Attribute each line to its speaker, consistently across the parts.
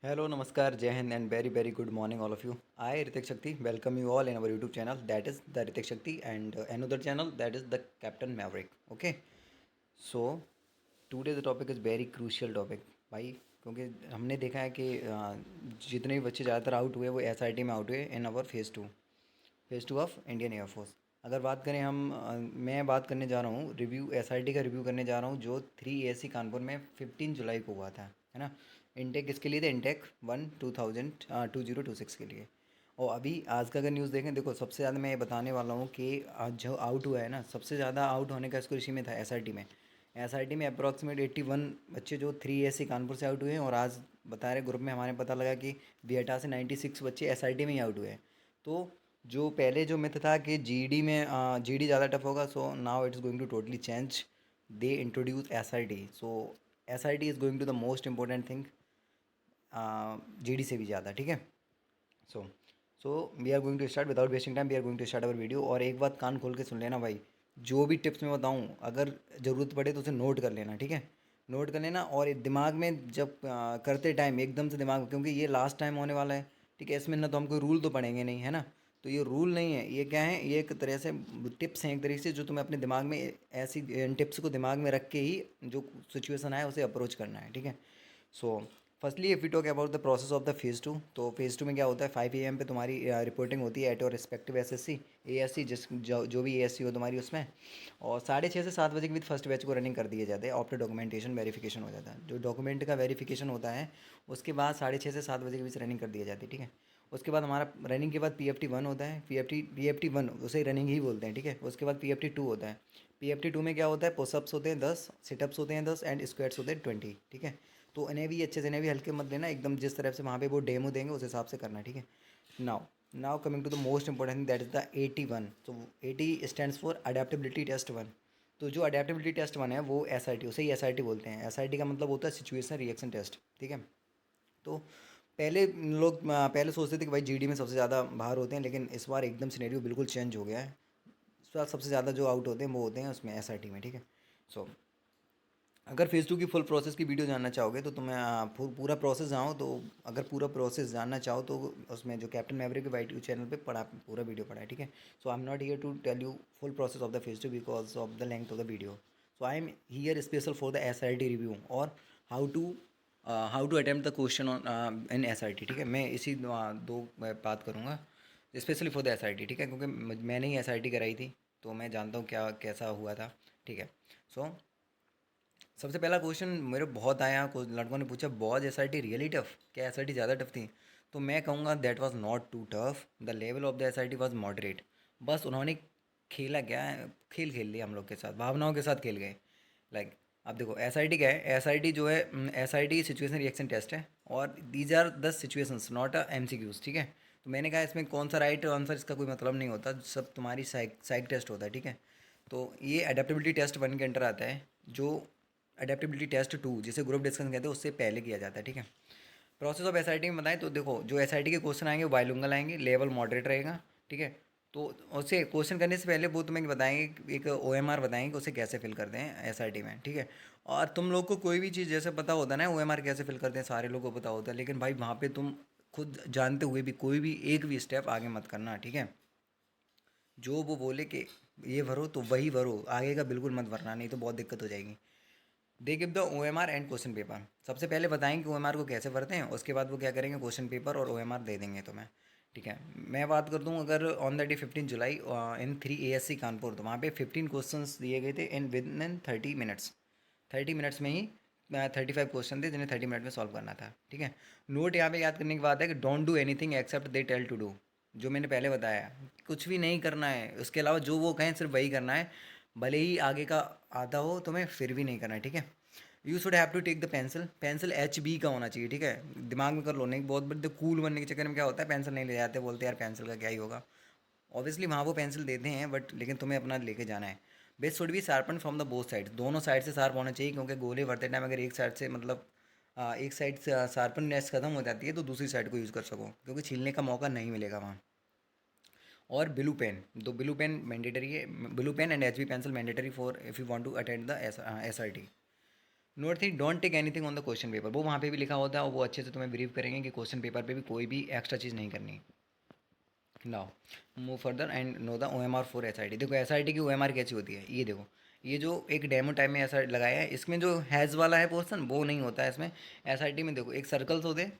Speaker 1: Hello, Namaskar, Jai Hind, and very, very good morning, all of you. I, Ritik Shakti, welcome you all in our YouTube channel, that is the Ritik Shakti, and another channel, that is the Captain Maverick. Okay, so today the topic is very crucial topic, भाई, क्योंकि हमने देखा है कि जितने भी बच्चे ज़्यादातर आउट हुए वो एसआईटी में आउट हुए in our phase two of Indian air force. अगर बात करें हम मैं बात करने जा रहा हूँ रिव्यू एसआईटी का रिव्यू करने जा रहा हूँ जो 3 एएससी कानपुर में 15 जुलाई को हुआ था, है ना। इनटेक किसके लिए थे? इनटेक 2026 के लिए। और अभी आज का अगर न्यूज़ देखें, देखो सबसे ज़्यादा मैं ये बताने वाला हूँ कि आज जो आउट हुआ है ना, सबसे ज़्यादा आउट होने का इसको इसी में था एसआईटी में अप्रॉक्सीमेट 81 बच्चे जो 3 एएससी कानपुर से आउट हुए हैं। और आज बता रहे ग्रुप में हमारे पता लगा कि बिहटा से 96 बच्चे एसआईटी में ही आउट हुए हैं। तो जो पहले जो मिथ था कि जीडी में जीडी ज़्यादा टफ होगा, so now it is going to totally change. They introduce SIT, so SIT is going to the most important thing, GD से भी ज़्यादा, ठीक है। So so we are going to start without wasting time, we are going to start our video. और एक बात कान खोल के सुन लेना भाई, जो भी टिप्स मैं बताऊँ अगर ज़रूरत पड़े तो उसे नोट कर लेना, ठीक है। नोट कर लेना और ये दिमाग में जब करते टाइम एकदम से दिमाग, क्योंकि ये लास्ट टाइम होने वाला है, ठीक है। इसमें ना तो हम कोई रूल तो पढ़ेंगे नहीं, है ना। तो ये रूल नहीं है, ये क्या है, ये एक तरह से टिप्स हैं एक तरीके से, जो तुम्हें अपने दिमाग में ऐसी इन टिप्स को दिमाग में रख के ही जो सिचुएशन आए उसे अप्रोच करना है, ठीक है। So firstly if you talk about the process of the phase 2, तो फेज़ 2 में क्या होता है, 5 AM पे तुम्हारी रिपोर्टिंग होती है at your respective SSC ASC, जो भी एएससी हो तुम्हारी उसमें। और 6:30 से 7 बजे के बीच फर्स्ट बैच को रनिंग कर दिए जाते हैं। आफ्टर डॉक्यूमेंटेशन वेरिफिकेशन हो जाता है, जो डॉक्यूमेंट का वेरिफिकेशन होता है उसके बाद 6:30 से 7 बजे के बीच रनिंग कर दिया जाती है, ठीक है। उसके बाद हमारा रनिंग के बाद PFT 1 होता है, PFT 1 उसे रनिंग ही बोलते हैं, ठीक है। उसके बाद PFT 2 होता है। PFT 2 में क्या होता है, पुशअप्स होते हैं 10, सिटअप्स होते हैं 10 एंड स्क्वाट्स होते हैं 20, ठीक है। तो इन्हें भी अच्छे से, इन्हें भी हल्के मत लेना, एकदम जिस तरह से वहाँ पे वो डेमो देंगे उस हिसाब से करना, ठीक है। Now now coming to the most important thing, that is the 81। तो 80 स्टैंड्स फॉर अडेप्टेबिलिटी टेस्ट 1। तो जो अडेप्टेबिलिटी टेस्ट 1 है वो एसआईटी, उसे ही एसआईटी बोलते हैं। एसआईटी का मतलब होता है सिचुएशन रिएक्शन टेस्ट, ठीक है। तो पहले लोग पहले सोचते थे कि भाई जीडी में सबसे ज़्यादा बाहर होते हैं, लेकिन इस बार एकदम सिनेरियो बिल्कुल चेंज हो गया है। इस बार सबसे ज़्यादा जो आउट होते हैं वो होते हैं उसमें एसआईटी में, ठीक है। सो अगर फेज़ 2 की फुल प्रोसेस की वीडियो जानना चाहोगे तो तुम्हें पूरा प्रोसेस जाओ, तो अगर पूरा प्रोसेस जानना चाहो तो उसमें जो कैप्टन मैवरिक के यूट्यूब चैनल पे पढ़ा, पूरा वीडियो पड़ा है, ठीक है। So I am not here to tell you full process of the phase 2 because of the length of the video. So I am here special for the SIT review और how to how to attempt the question on in SIT, ठीक है। मैं इसी दो बात करूँगा specially for the SIT, ठीक है, क्योंकि मैंने ही एसआईटी कराई थी तो मैं जानता हूँ क्या कैसा हुआ था, ठीक है। सो सबसे पहला क्वेश्चन मेरे बहुत आया, कुछ लड़कों ने पूछा, बॉज एसआईटी रियली टफ, क्या एसआईटी ज़्यादा टफ थी? तो मैं कहूँगा that was not to tough, the level of the SIT was moderate. बस उन्होंने खेला क्या है, खेल खेल लिया हम लोग के साथ, भावनाओं के साथ खेल गए। लाइक अब देखो एसआईटी क्या है, एसआईटी जो है एसआईटी सिचुएशन रिएक्शन टेस्ट है और these are the situations not a MCQs, ठीक है। तो मैंने कहा इसमें कौन सा राइट आंसर, इसका कोई मतलब नहीं होता, सब तुम्हारी साइक टेस्ट होता है, ठीक है। तो ये अडेप्टेबिलिटी टेस्ट 1 के अंडर आता है, जो अडेप्टेबिलिटी टेस्ट 2 जिसे ग्रुप डिस्कशन कहते हैं उससे पहले किया जाता है, ठीक है। प्रोसेस ऑफ एसआईटी में बताएं तो देखो जो एसआईटी के क्वेश्चन आएंगे वो बाइलिंगुअल आएंगे, लेवल मॉडरेट रहेगा, ठीक है। तो उससे क्वेश्चन करने से पहले वो तुम्हें बताएंगे, एक ओएमआर बताएंगे कि उसे कैसे फिल करते हैं एसआईटी में, ठीक है। और तुम लोग को कोई भी चीज़ जैसे पता होता है ना ओएमआर कैसे फिल करते हैं, सारे लोगों को पता होता है, लेकिन भाई वहाँ पे तुम खुद जानते हुए भी कोई भी एक भी स्टेप आगे मत करना, ठीक है। जो वो बोले कि ये भरो तो वही भरो, आगे का बिल्कुल मत भरना, नहीं तो बहुत दिक्कत हो जाएगी। They give the OMR and question paper, सबसे पहले बताएंगे OMR को कैसे भरते हैं, उसके बाद वो क्या करेंगे, क्वेश्चन पेपर और OMR दे देंगे तुम्हें, ठीक है। मैं बात कर दूं अगर on the day 15 July in 3 ASC Kanpur, तो वहाँ पे 15 क्वेश्चंस दिए गए थे in with in 30 minutes. 30 minutes में ही 35 क्वेश्चन थे जिन्हें 30 मिनट में सॉल्व करना था, ठीक है। नोट यहाँ पे याद करने की बात है कि don't do anything except they tell to do, जो मैंने पहले बताया, कुछ भी नहीं करना है, उसके अलावा जो वो कहें सिर्फ वही करना है, भले ही आगे का आता हो तुम्हें फिर भी नहीं करना है, ठीक है। You should have to take the pencil, pencil HB का होना चाहिए, ठीक है। दिमाग में कर लो, नहीं बहुत बड़े कूल बनने के चक्कर में क्या होता है पेंसिल नहीं ले जाते, बोलते यार पेंसिल का क्या ही होगा। ऑब्वियसली वहाँ वो पेंसिल देते हैं बट लेकिन तुम्हें अपना लेके जाना है। Base should be sharpen from the both side, दोनों साइड से शार्प होना चाहिए, क्योंकि गोले भरते टाइम अगर एक साइड से मतलब एक साइड से शार्पननेस खत्म हो जाती है तो दूसरी साइड को यूज़ कर सको, क्योंकि छीलने का मौका नहीं मिलेगा वहाँ। और ब्लू पेन, दो ब्लू पेन मैंडेटरी है, blue pen and HB pencil mandatory for if you want to attend the SRT। Note three, don't take anything on the question paper. वो वहाँ पे भी लिखा होता है और वो अच्छे से तुम्हें ब्रीफ करेंगे कि क्वेश्चन पेपर पे भी कोई भी एक्स्ट्रा चीज़ नहीं करनी। Now move further and know the OMR for SIT। देखो SIT की OMR कैसी होती है, ये देखो, ये जो एक डेमो टाइप में ऐसा लगाया है, इसमें जो हैज़ वाला है पोर्सन वो नहीं होता है इसमें। SIT में देखो एक सर्कल्स होते हैं,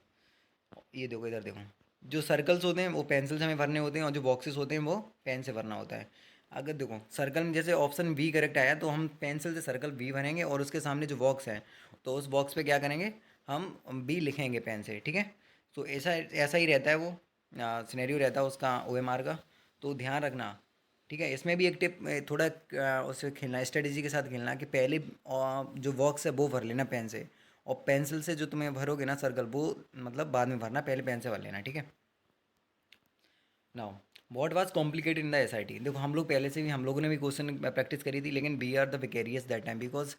Speaker 1: ये देखो इधर देखो, जो सर्कल्स होते हैं वो पेंसिल से हमें भरने होते हैं और जो बॉक्सेस होते हैं वो पेन से भरना होता है। अगर देखो सर्कल में जैसे ऑप्शन बी करेक्ट आया तो हम पेंसिल से सर्कल बी भरेंगे और उसके सामने जो बॉक्स है तो उस बॉक्स पे क्या करेंगे, हम बी लिखेंगे पेन से, ठीक है। तो ऐसा ऐसा ही रहता है वो सिनेरियो रहता है उसका OMR का, तो ध्यान रखना, ठीक है। इसमें भी एक टिप थोड़ा उससे खेलना, स्ट्रेटेजी के साथ खेलना कि पहले जो बॉक्स है वो भर लेना पेन से, और पेंसिल से जो तुम्हें भरोगे ना सर्कल वो मतलब बाद में भरना, पहले पेन से भर लेना, ठीक है। Now what was complicated in the SIT। देखो हम लोग पहले से भी, हम लोगों ने भी क्वेश्चन प्रैक्टिस करी थी, लेकिन we are the vicarious that time, because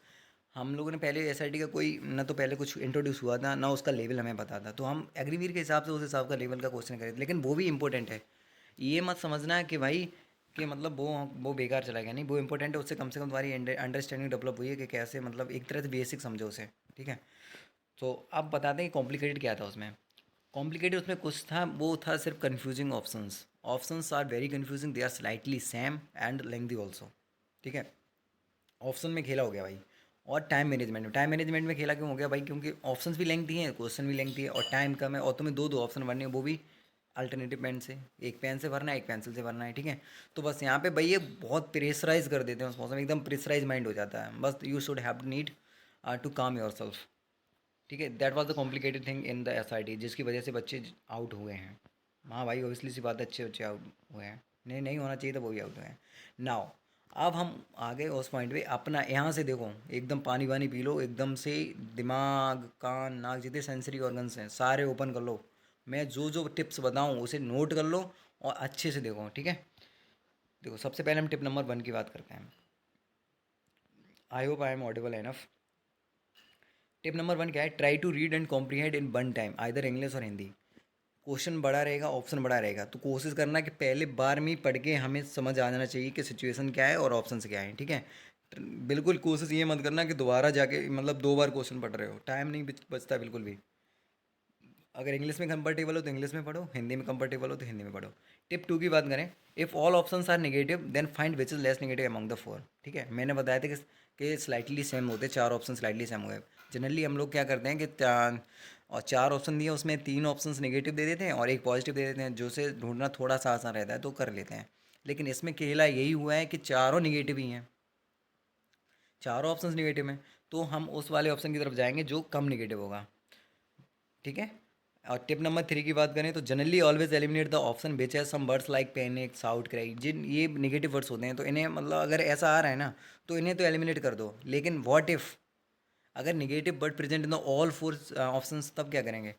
Speaker 1: हम लोगों ने पहले SIT का कोई ना तो पहले कुछ इंट्रोड्यूस हुआ था ना उसका लेवल हमें पता था, तो हम एग्रीवीर के हिसाब से उस हिसाब का लेवल का क्वेश्चन करे थे, लेकिन वो भी इंपॉर्टेंट है। ये मत समझना है कि भाई कि मतलब वो बेकार चला गया, नहीं, वो इंपॉर्टेंट है, उससे कम से कम तुम्हारी अंडरस्टैंडिंग डेवलप हुई है कि कैसे मतलब एक तरह से बेसिक समझो उसे, ठीक है। तो अब बताते हैं कॉम्प्लिकेटेड क्या था उसमें। कॉम्प्लिकेटेड उसमें कुछ था, वो था सिर्फ confusing options. Options are very confusing, they are slightly same and lengthy also, ठीक है। ऑप्शन में खेला हो गया भाई। और टाइम मैनेजमेंट में खेला क्यों हो गया भाई, क्योंकि ऑप्शंस भी लेंथी हैं, क्वेश्चन भी लेंथी है, और टाइम कम है, और तुम्हें दो दो ऑप्शन भरने हैं, वो भी अल्टरनेटिव पेन से, एक पेन से भरना है एक पेंसिल से भरना है, ठीक है। तो बस यहाँ पे भाई ये बहुत प्रेशराइज कर देते हैं उस मौसम में, एकदम प्रेशराइज माइंड हो जाता है, बस you should have need to calm your self, ठीक है। That was the complicated thing in the SIT, जिसकी वजह से बच्चे आउट हुए हैं। हाँ भाई ऑब्वियसली सी बात है, अच्छे बच्चे आउट हुए हैं, नहीं नहीं होना चाहिए था वो भी आउट हुए हैं। नाउ अब हम आ गए उस पॉइंट पे, अपना यहाँ से देखो एकदम पानी वानी पी लो, एकदम से दिमाग कान नाक जितने सेंसरी ऑर्गन्स हैं सारे ओपन कर लो। मैं जो जो टिप्स बताऊँ उसे नोट कर लो और अच्छे से देखो, ठीक है। देखो सबसे पहले हम टिप नंबर 1 की बात करते हैं। I hope I am audible enough. Tip number 1 क्या है, try to read and comprehend in one time, either English और हिंदी। क्वेश्चन बड़ा रहेगा, ऑप्शन बड़ा रहेगा, तो कोशिश करना कि पहले बार में ही पढ़ के हमें समझ आ जाना चाहिए कि सिचुएशन क्या है और ऑप्शन क्या है, ठीक है। बिल्कुल कोशिश ये मत करना कि दोबारा जाके मतलब 2 बार क्वेश्चन पढ़ रहे हो, टाइम नहीं बचता बिल्कुल भी। अगर इंग्लिश में कंफर्टेबल हो तो इंग्लिश में पढ़ो, हिंदी में कंफर्टेबल हो तो हिंदी में पढ़ो। टिप 2 की बात करें, if all options are negative then find which is less negative among the four, ठीक है। मैंने बताया था कि स्लाइटली सेम होते, 4 ऑप्शन स्लाइटली सेम हुए। जनरली हम लोग क्या करते हैं कि और 4 ऑप्शन दिए उसमें 3 ऑप्शंस नेगेटिव दे देते हैं और एक पॉजिटिव दे देते हैं, जो से ढूंढना थोड़ा सा आसान रहता है तो कर लेते हैं। लेकिन इसमें केवल यही हुआ है कि चारों निगेटिव ही हैं, चारों ऑप्शंस निगेटिव हैं, तो हम उस वाले ऑप्शन की तरफ जाएंगे जो कम निगेटिव होगा, ठीक है। और टिप नंबर 3 की बात करें तो generally always eliminate the option which has some words like panic shout cry, जिन ये निगेटिव वर्ड्स होते हैं तो इन्हें मतलब अगर ऐसा आ रहा है ना तो इन्हें तो एलिमिनेट कर दो, लेकिन व्हाट इफ़ अगर negative word present in the all 4 options, तब क्या करेंगे।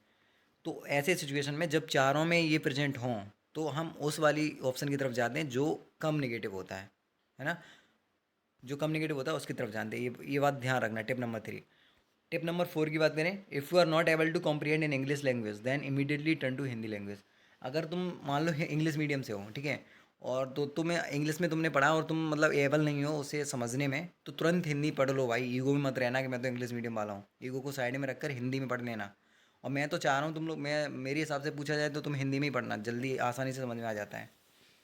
Speaker 1: तो ऐसे सिचुएशन में जब चारों में ये प्रेजेंट हों तो हम उस वाली ऑप्शन की तरफ जाते हैं जो कम निगेटिव होता है ना, जो कम निगेटिव होता है उसकी तरफ जानते हैं, ये बात ध्यान रखना। Tip number 3। टिप नंबर 4 की बात करें, if you are not able to comprehend in English language then immediately turn to Hindi language. अगर तुम मान लो इंग्लिश मीडियम से हो, ठीक है, और तो तुम्हें इंग्लिश में तुमने पढ़ा और तुम मतलब एबल नहीं हो उसे समझने में, तो तुरंत हिंदी पढ़ लो भाई। ईगो में मत रहना कि मैं तो इंग्लिश मीडियम वाला हूँ, ईगो को साइड में रखकर हिंदी में पढ़ लेना। और मैं तो चाह रहा हूँ तुम लोग, मैं मेरे हिसाब से पूछा जाए तो तुम हिंदी में ही पढ़ना, जल्दी आसानी से समझ में आ जाता है।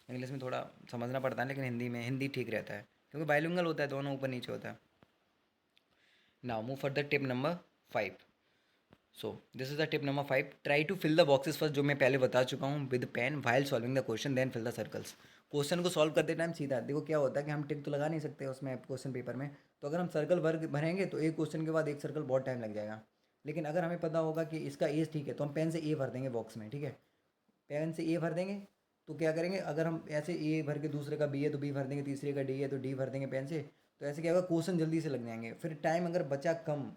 Speaker 1: इंग्लिश में थोड़ा समझना पड़ता है, लेकिन हिंदी ठीक रहता है क्योंकि बाइलिंगुअल होता है, दोनों ऊपर नीचे होता है। Now move for the tip number 5। So this is the tip number 5, try to fill the boxes first, जो मैं पहले बता चुका हूँ, with pen while solving the question then fill the circles. Question को सॉल्व करते टाइम सीधा देखो क्या होता है कि हम टिक तो लगा नहीं सकते उसमें क्वेश्चन पेपर में, तो अगर हम सर्कल भरेंगे तो एक क्वेश्चन के बाद एक सर्कल बहुत टाइम लग जाएगा। लेकिन अगर हमें पता होगा कि इसका एज ठीक है तो हम पेन से ए भर देंगे बॉक्स में, ठीक है। पेन से ए भर देंगे तो क्या करेंगे, अगर हम ऐसे ए भर के दूसरे का बी है तो बी भर देंगे, तीसरे का डी है तो डी भर देंगे पेन से। तो ऐसे क्या होगा, क्वेश्चन जल्दी से लग जाएंगे, फिर टाइम अगर बचा कम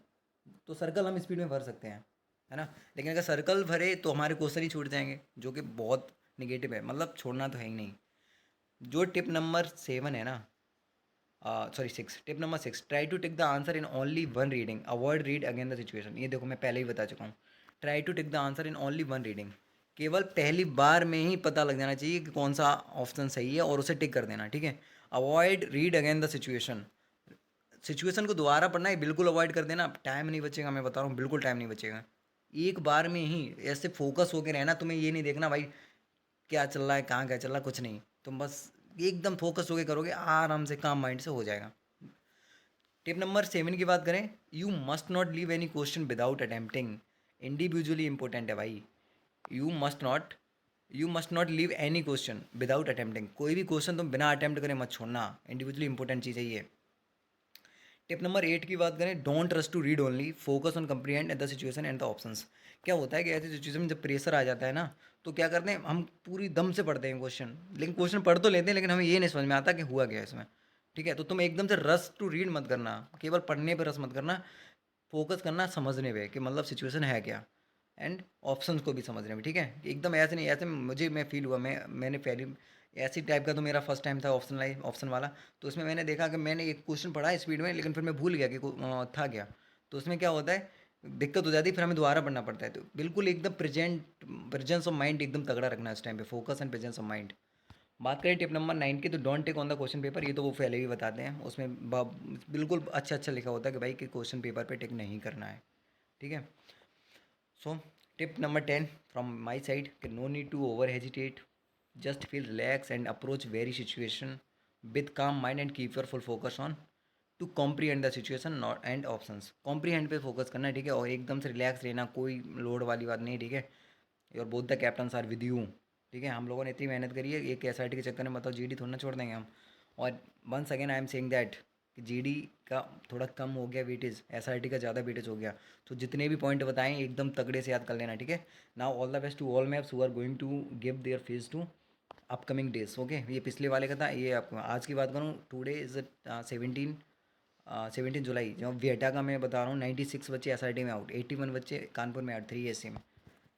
Speaker 1: तो सर्कल हम स्पीड में भर सकते हैं, है ना। लेकिन अगर सर्कल भरे तो हमारे क्वेश्चन ही छूट जाएंगे, जो कि बहुत निगेटिव है, मतलब छोड़ना तो है ही नहीं। जो टिप नंबर 7 है ना, sorry 6, tip number 6, try to tick the answer in only one reading, avoid read again the situation. ये देखो मैं पहले ही बता चुका हूँ, try to tick the answer in only one reading, केवल पहली बार में ही पता लग जाना चाहिए कि कौन सा ऑप्शन सही है और उसे टिक कर देना, ठीक है। Avoid read again the situation, situation को दोबारा पढ़ना है बिल्कुल अवॉइड कर देना, टाइम नहीं बचेगा, मैं बता रहा हूँ बिल्कुल टाइम नहीं बचेगा। एक बार में ही ऐसे फोकस होके रहना, तुम्हें ये नहीं देखना भाई क्या चल रहा है, कहाँ क्या चल रहा है, कुछ नहीं, तुम बस एकदम फोकस होके करोगे, आराम से काम माइंड से हो जाएगा। टिप नंबर 7 की बात करें, you must not leave any question without attempting. Individually important है भाई। You must not you must not leave any question without attempting. कोई भी क्वेश्चन तुम बिना अटेम्प्ट करे मत छोड़ना, इंडिविजुअली इंपॉर्टेंट चीज़ है ये। टिप नंबर 8 की बात करें, don't trust to read only, focus on comprehend the situation and the options. क्या होता है कि ऐसी सिचुएशन में जब प्रेशर आ जाता है ना, तो क्या करते हैं हम पूरी दम से पढ़ते हैं क्वेश्चन, लेकिन क्वेश्चन पढ़ तो लेते हैं लेकिन हमें ये नहीं समझ में आता कि हुआ क्या है इसमें। ठीक है, तो तुम एकदम से रस टू रीड मत करना, केवल पढ़ने पर रस मत करना, फोकस करना समझने पे कि मतलब सिचुएशन है क्या, एंड ऑप्शंस को भी समझने में। ठीक है, एकदम ऐसे नहीं, ऐसे मुझे मैं फील हुआ, मैंने पहली ऐसी टाइप का तो मेरा फर्स्ट टाइम था ऑप्शन वाला। तो उसमें मैंने देखा कि मैंने एक क्वेश्चन पढ़ा स्पीड में, लेकिन फिर मैं भूल गया कि था क्या। तो उसमें क्या होता है, दिक्कत हो जाती है, फिर हमें दोबारा पढ़ना पड़ता है। तो बिल्कुल एकदम प्रेजेंस ऑफ माइंड एकदम तगड़ा रखना है इस टाइम पे, focus and presence of mind. बात करें टिप नंबर 9 की, तो don't take on the question paper. ये तो वो पहले भी बताते हैं, उसमें बिल्कुल अच्छा अच्छा लिखा होता है कि भाई कि क्वेश्चन पेपर पे टिक नहीं करना है। ठीक है। So tip number 10 from my side कि no need to over hesitate, just feel relax and approach very situation with calm mind and keep your full focus on to comprehend the situation not and options. Comprehend पे focus करना है, ठीक है, और एकदम से relax रहना, कोई लोड वाली बात नहीं। ठीक है, और both the captains are with you. ठीक है, हम लोगों ने इतनी मेहनत करी है, एक एस के चक्कर में मतलब जीडी थोड़ा ना छोड़ देंगे हम। और once again I am saying that कि जीडी का थोड़ा कम हो गया वेटेज, एसआरटी का ज़्यादा वेटेज हो गया। तो जितने भी पॉइंट बताएं एकदम तगड़े से याद कर लेना। ठीक है, now all the best to all maps who are going to give their phase to upcoming days. Okay, ये पिछले वाले का था, ये आपको आज की बात करूँ, टुडे इज़ 17 जुलाई। जो वेटा का मैं बता रहा हूँ, 96 बच्चे एसआरटी में आउट, 81 बच्चे कानपुर में आउट 3 में।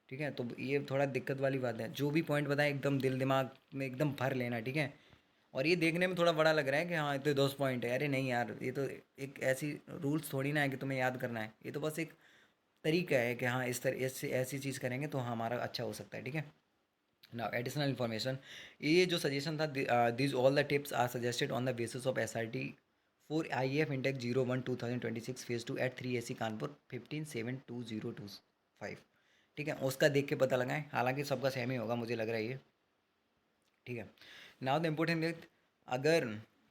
Speaker 1: ठीक है, तो ये थोड़ा दिक्कत वाली बात है, जो भी पॉइंट बताएं एकदम दिल दिमाग में एकदम भर लेना। ठीक है, और ये देखने में थोड़ा बड़ा लग रहा है कि हाँ ये तो 10 पॉइंट है, अरे नहीं यार, ये तो एक ऐसी रूल्स थोड़ी ना है कि तुम्हें याद करना है, ये तो बस एक तरीका है कि हाँ इस तरह ऐसी ऐसी चीज़ करेंगे तो हमारा अच्छा हो सकता है। ठीक है, नाउ एडिशनल इन्फॉर्मेशन, ये जो सजेशन था, this all the tips are suggested on the basis of SRT for IAF intake 01/2026 phase 2 at 3AC Kanpur 15/7/2025। ठीक है, उसका देख के पता लगाएं, हालांकि सबका सेम ही होगा मुझे लग रहा है ये। ठीक है, नाउ द इम्पोर्टेंट थिंग, अगर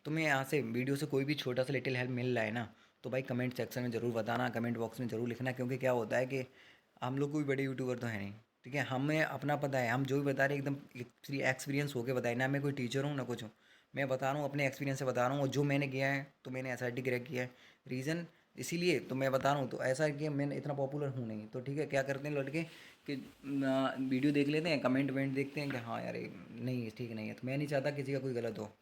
Speaker 1: तुम्हें यहाँ से वीडियो से कोई भी छोटा सा लिटिल हेल्प मिल रहा है ना, तो भाई कमेंट सेक्शन में ज़रूर बताना, कमेंट बॉक्स में ज़रूर लिखना, क्योंकि क्या होता है कि हम लोग कोई बड़े यूट्यूबर तो है नहीं। ठीक है, हमें अपना पता है, हम जो भी बता रहे हैं एकदम एक्सपीरियंस होकर बताए ना, मैं कोई टीचर हूँ ना कुछ हूँ, मैं बता रहा हूँ अपने एक्सपीरियंस से बता रहा हूँ, और जो मैंने किया है तो मैंने एसआरटी क्रैक किया है, रीज़न इसीलिए तो मैं बता रहा हूँ। तो ऐसा है कि मैं इतना पॉपुलर हूँ नहीं, तो ठीक है, क्या करते हैं लड़के कि वीडियो देख लेते हैं, कमेंट वमेंट देखते हैं कि हाँ यार ये नहीं ठीक नहीं है, तो मैं नहीं चाहता किसी का कोई गलत हो।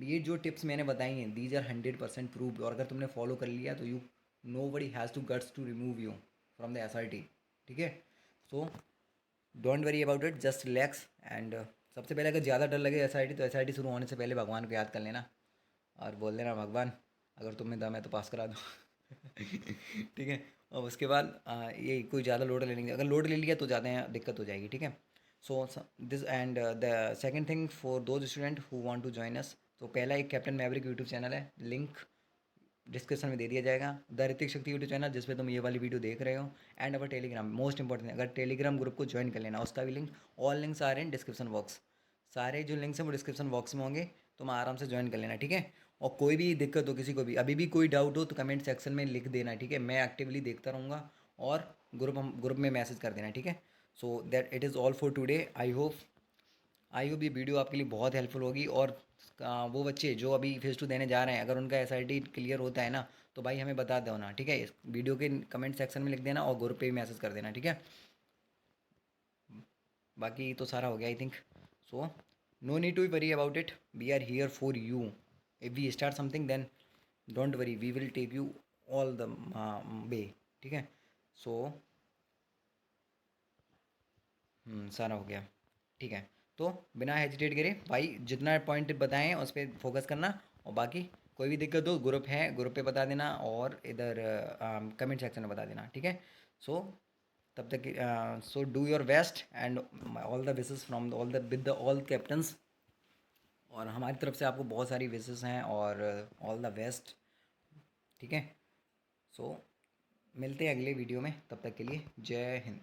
Speaker 1: ये जो टिप्स मैंने बताई हैं, दीज आर 100% प्रूव, और अगर तुमने फॉलो कर लिया तो you know buddy has to guts to remove you from the SRT. ठीक है, so don't worry about it, just relax and सबसे पहले अगर ज़्यादा डर लगे एसआईटी, तो एसआईटी शुरू होने से पहले भगवान को याद कर लेना और बोल देना भगवान अगर तुम्हें दम है तो पास करा दो। ठीक है, और उसके बाद ये कोई ज़्यादा लोड ले लेंगे, अगर लोड ले लिया तो ज़्यादा दिक्कत हो जाएगी। ठीक है, so this and the second thing for those student who want to join us, तो पहला एक कैप्टन मैवरिक यूट्यूब चैनल है, लिंक डिस्क्रिप्शन में दे दिया जाएगा, द ऋतिक शक्ति यूट्यूब चैनल जिस पे तुम ये वाली वीडियो देख रहे हो, and our Telegram, most important अगर टेलीग्राम ग्रुप को ज्वाइन कर लेना, उसका भी लिंक, ऑल लिंक्स आ रहे हैं डिस्क्रिप्शन बॉक्स, सारे जो लिंक्स हैं वो डिस्क्रिप्शन बॉक्स में होंगे, तुम आराम से ज्वाइन कर लेना। ठीक है, और कोई भी दिक्कत हो, किसी को भी अभी भी कोई डाउट हो तो कमेंट सेक्शन में लिख देना। ठीक है, मैं एक्टिवली देखता रहूँगा, और ग्रुप में मैसेज कर देना। ठीक है, so that it is all for today. I hope ये वीडियो आपके लिए बहुत हेल्पफुल होगी, और वो बच्चे जो अभी फेज़ 2 देने जा रहे हैं, अगर उनका एसआईटी क्लियर होता है ना, तो भाई हमें बता दो ना। ठीक है, इस वीडियो के कमेंट सेक्शन में लिख देना और ग्रुप पे भी मैसेज कर देना। ठीक है, बाकी तो सारा हो गया I think, so no need to worry about it, we are here for you, if we start something then don't worry, we will take you all the way. ठीक है, सो सारा हो गया। ठीक है, तो बिना हेजिटेट करे भाई जितना पॉइंट बताए हैं उस पर फोकस करना, और बाकी कोई भी दिक्कत हो ग्रुप है, ग्रुप पे बता देना, और इधर कमेंट सेक्शन में बता देना। ठीक है, सो तब तक so do your best and all the wishes from all the with the all captains, और हमारी तरफ से आपको बहुत सारी विशेस हैं, और ऑल द बेस्ट। ठीक है। सो मिलते हैं अगले वीडियो में, तब तक के लिए जय हिंद।